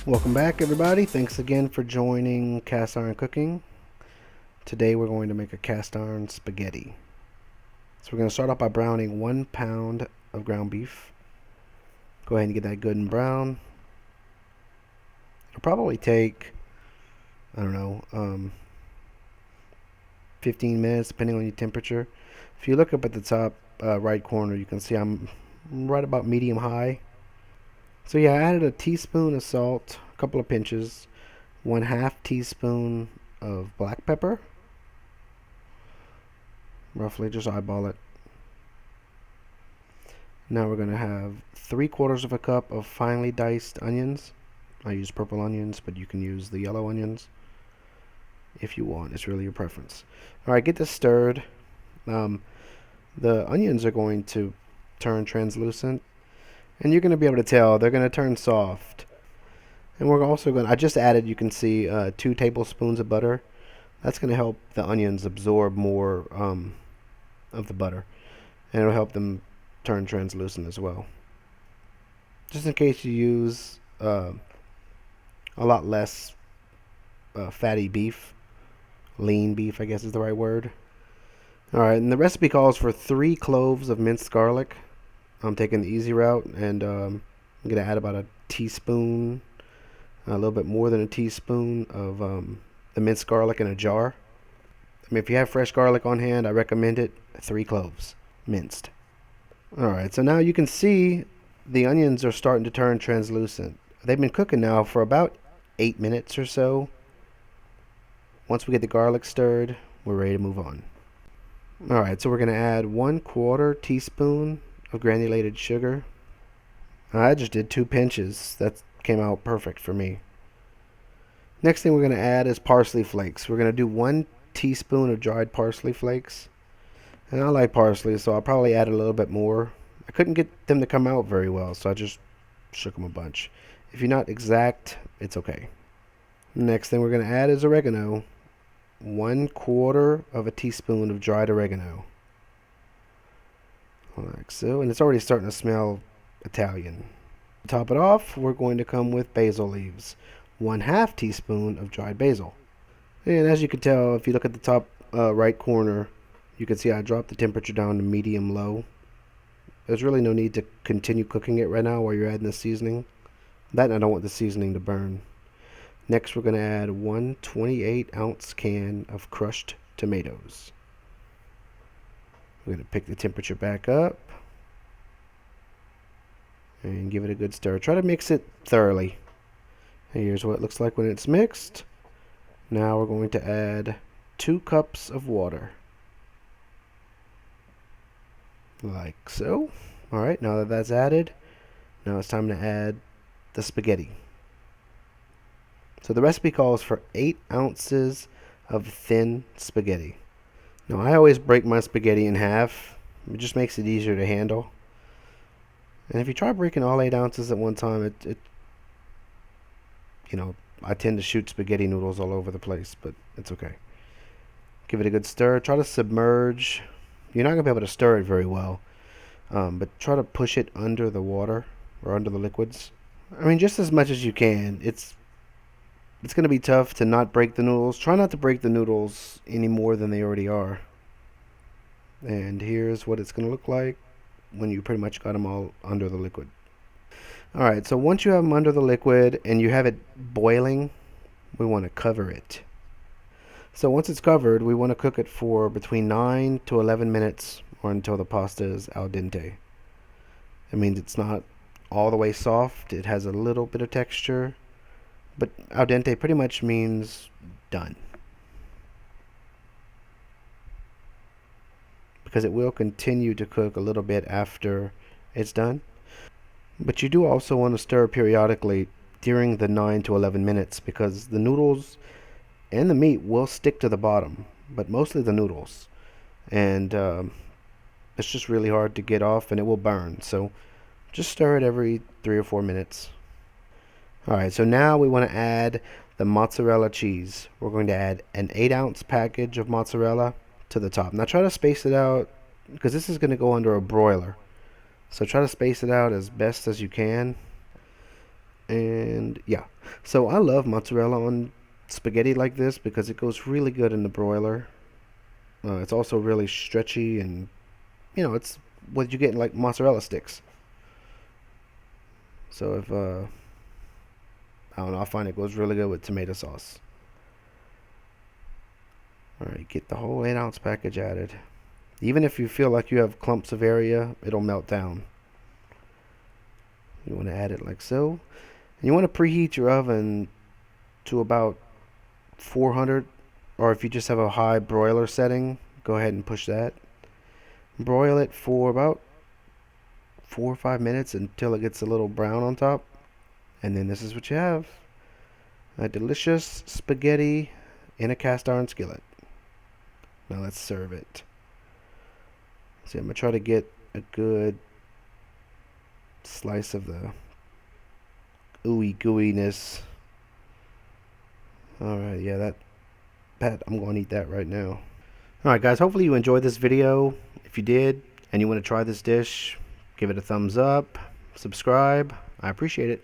Welcome back, everybody. Thanks again for joining Cast Iron Cooking. Today we're going to make a cast iron spaghetti. So we're going to start off by browning 1 pound of ground beef. Go ahead and get that good and brown. It'll probably take, 15 minutes depending on your temperature. If you look up at the top right corner, you can see I'm right about medium high. So yeah, I added a teaspoon of salt, a couple of pinches, 1/2 teaspoon of black pepper, roughly just eyeball it. Now we're going to have 3/4 of a cup of finely diced onions. I use purple onions, but you can use the yellow onions if you want. It's really your preference. Alright, get this stirred. The onions are going to turn translucent, and you're going to be able to tell they're going to turn soft. And we're also going to, I just added, you can see 2 tablespoons of butter. That's going to help the onions absorb more of the butter, and it'll help them turn translucent as well. Just in case you use a lot less fatty beef, lean beef I guess is the right word. Alright, and the recipe calls for 3 cloves of minced garlic. I'm taking the easy route, and I'm going to add about a teaspoon, a little bit more than a teaspoon of the minced garlic in a jar. I mean, if you have fresh garlic on hand, I recommend it. 3 cloves, minced. Alright, so now you can see the onions are starting to turn translucent. They've been cooking now for about 8 minutes or so. Once we get the garlic stirred, we're ready to move on. Alright, so we're going to add 1/4 teaspoon of granulated sugar. I just did 2 pinches. That came out perfect for me. Next thing we're going to add is parsley flakes. We're going to do 1 teaspoon of dried parsley flakes. And I like parsley, so I'll probably add a little bit more. I couldn't get them to come out very well, so I just shook them a bunch. If you're not exact, it's okay. Next thing we're going to add is oregano. 1/4 of a teaspoon of dried oregano. Like so, and it's already starting to smell Italian. To top it off, we're going to come with basil leaves. 1/2 teaspoon of dried basil. And as you can tell, if you look at the top right corner, you can see I dropped the temperature down to medium low. There's really no need to continue cooking it right now while you're adding the seasoning. That, and I don't want the seasoning to burn. Next, we're going to add 1 28-ounce can of crushed tomatoes. We're going to pick the temperature back up and give it a good stir. Try to mix it thoroughly. Here's what it looks like when it's mixed. Now we're going to add 2 cups of water. Like so. Alright, now that that's added, now it's time to add the spaghetti. So the recipe calls for 8 ounces of thin spaghetti. Now I always break my spaghetti in half. It just makes it easier to handle. And if you try breaking all 8 ounces at one time, I tend to shoot spaghetti noodles all over the place, but it's okay. Give it a good stir. Try to submerge. You're not going to be able to stir it very well, but try to push it under the water or under the liquids. I mean, just as much as you can. It's going to be tough to not break the noodles. Try not to break the noodles any more than they already are. And here's what it's going to look like when you pretty much got them all under the liquid. Alright, so once you have them under the liquid and you have it boiling, we want to cover it. So once it's covered, we want to cook it for between 9 to 11 minutes or until the pasta is al dente. It means it's not all the way soft. It has a little bit of texture. But al dente pretty much means done. Because it will continue to cook a little bit after it's done. But you do also want to stir periodically during the 9 to 11 minutes because the noodles and the meat will stick to the bottom, but mostly the noodles. And it's just really hard to get off and it will burn. So just stir it every 3 or 4 minutes. Alright, so now we want to add the mozzarella cheese. We're going to add an 8-ounce package of mozzarella to the top. Now try to space it out because this is going to go under a broiler. So try to space it out as best as you can. And yeah. So I love mozzarella on spaghetti like this because it goes really good in the broiler. It's also really stretchy, and it's what you get in like mozzarella sticks. So if I don't know, I find it goes really good with tomato sauce. All right, get the whole 8-ounce package added. Even if you feel like you have clumps of area, it'll melt down. You want to add it like so. And you want to preheat your oven to about 400, or if you just have a high broiler setting, go ahead and push that. Broil it for about 4 or 5 minutes until it gets a little brown on top. And then this is what you have. A delicious spaghetti in a cast iron skillet. Now let's serve it. See, I'm going to try to get a good slice of the ooey gooiness. Alright, yeah, that I'm going to eat that right now. Alright guys, hopefully you enjoyed this video. If you did, and you want to try this dish, give it a thumbs up, subscribe. I appreciate it.